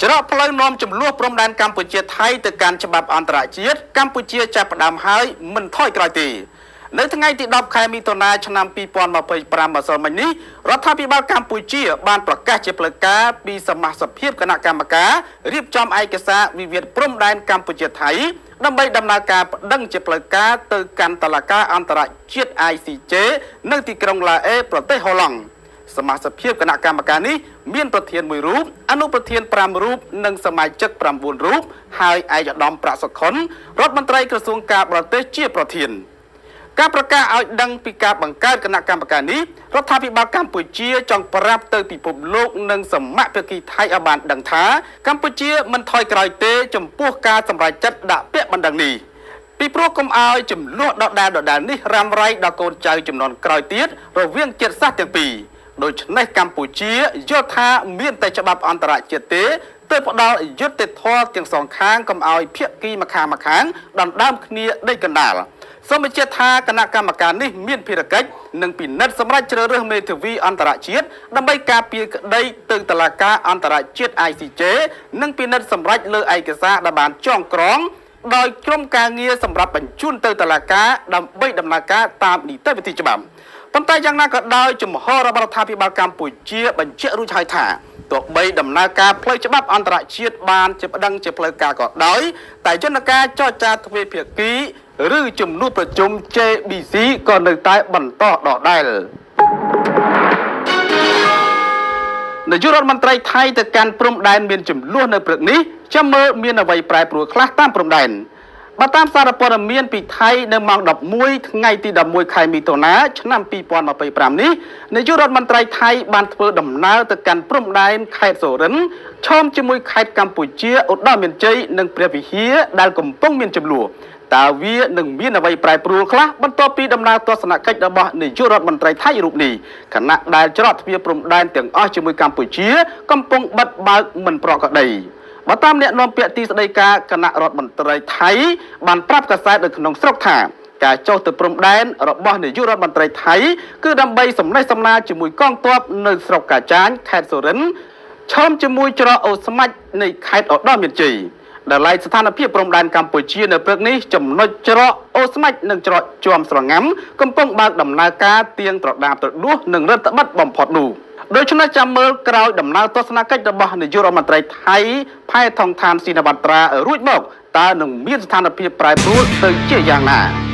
ច្រកផ្លូវនាំចំនួនព្រំដែនកម្ពុជាថៃទៅកាន់ច្បាប់អន្តរជាតិកម្ពុជាចាប់ផ្ដើមហើយមិនថយក្រោយទេនៅថ្ងៃទី10ខែមិថុនាឆ្នាំ2025ម្សិលមិញនេះរដ្ឋាភិបាលកម្ពុជាបានប្រកាសជាផ្លូវការពីសមាជិកភាពគណៈកម្មការរៀបចំឯកសារវិវាទព្រំដែនកម្ពុជាថៃដើម្បីដំណើរការប្តឹងជាផ្លូវការទៅកាន់តុលាការអន្តរជាតិ ICJ នៅទីក្រុងឡាអេប្រទេសហូឡង់សមាជិកភាពគណៈកម្មការនេះមានប្រធាន1រូបអនុប្រធាន5រូបនិងសមាជិក9រូបហើយឯកឧត្តមប្រាក់សុខុនរដ្ឋមន្ត្រីក្រសួងការបរទេសជាប្រធានការប្រកាសឲ្យដឹងពីការបង្កើតគណៈកម្មការនេះរដ្ឋាភិបាលកម្ពុជាចង់ប្រាប់ទៅពិភពលោកនិងសមាជិកភាគីថៃឲ្យបានដឹងថាកម្ពុជាមិនថយក្រោយទេចំពោះការសម្រេចចិត្តដាក់ពាក្យបណ្ដឹងនេះពីព្រោះកុំឲ្យចំនួនដដែលនេះរ៉ាំរ៉ៃដល់កូនចៅចំនួនក្រោយទៀតរវាងជាតិសាសន៍ទាំងពីរដូច្នេះកម្ពុជាយល់ថាមានតែច្បាប់អន្តរជាតិទេទើបផ្ដល់យុត្តិធម៌ទាំងសងខាងកុំឲ្យភាគីម្ខាងដណ្ដើមគ្នាដេកកណ្ដាលសូមបញ្ជាក់ថាគណៈកម្មការនេះមានភារកិច្ចនិងពិនិត្យសម្រាប់ជ្រើសរើសមេធាវីអន្តរជាតិដើម្បីការពារក្តីទៅតុលាការអន្តរជាតិ ICJ និងពិនិត្យសម្រាប់លើឯកសារដែលបានចងក្រងដោយក្រុមការងារសម្រាប់បញ្ជូនទៅតុលាការដើម្បីដំណើរការតាមនីតិវិធីច្បាប់ប៉ុន្តែយ៉ាងណាក៏ដោយជំហររបស់រដ្ឋាភិបាលកម្ពុជាបញ្ជាក់រួចហើយថាទោះបីដំណើរការផ្លូវច្បាប់អន្តរជាតិបានជាប្តឹងជាផ្លូវការក៏ដោយតែយន្តការចរចាទ្វេភាគីឬជំនួបប្រជុំ JBC ក៏នៅតែបន្តដដែលនាយករដ្ឋមន្ត្រីថៃទៅកាន់ព្រំដែនមានចំនួននៅព្រឹកនេះចាំមើលមានអ្វីប្រែប្រួលខ្លះតាមព្រំដែនបើតាមសារព័ត៌មានពីថៃនៅម៉ោង11ថ្ងៃទី11ខែមិថុនាឆ្នាំ2025នេះនាយករដ្ឋមន្ត្រីថៃបានធ្វើដំណើរទៅកាន់ព្រំដែនខេត្តសូរិនឈមជាមួយខេត្តកម្ពុជាឧត្តរមានជ័យនិងព្រះវិហារដែលកំពុងមានចំនួនតើវានឹងមានអ្វីប្រែប្រួលខ្លះបន្ទាប់ពីដំណើរទស្សនកិច្ចរបស់នាយករដ្ឋមន្ត្រីថៃរូបនេះខណៈដែលច្រកទ្វារព្រំដែនទាំងអស់ជាមួយកម្ពុជាកំពុងបិទបើកមិនប្រក្រតីបើតាមអ្នកនាំពាក្យទីស្តីការគណៈរដ្ឋមន្ត្រីថៃបានប្រាប់កាសែតនៅក្នុងស្រុកថាការចុះទៅព្រំដែនរបស់នាយករដ្ឋមន្ត្រីថៃគឺដើម្បីសម្ដែងសម្ដាលជាមួយកងទ័ពនៅស្រុកកាចាញខេត្តសូរិនឈមជាមួយច្រកអូស្មាច់នៃខេត្តឧត្តរមានជ័យដែលឡែកស្ថានភាពព្រំដែនកម្ពុជានៅព្រឹកនេះចំណុចច្រកអូស្មាច់និងច្រកជាំស្រងាំកំពុងបើកដំណើរការទៀងត្រដាបត្រដួសនិងរដ្ឋបិទបំផុតនោះដូច្នេះចាំមើលក្រោយដំណើរទស្សនកិច្ចរបស់នាយករដ្ឋមន្ត្រីថៃផែថងឋានស៊ីនវត្រារួចមកតើនឹងមានស្ថានភាពប្រែប្រួលទៅជាយ៉ាងណា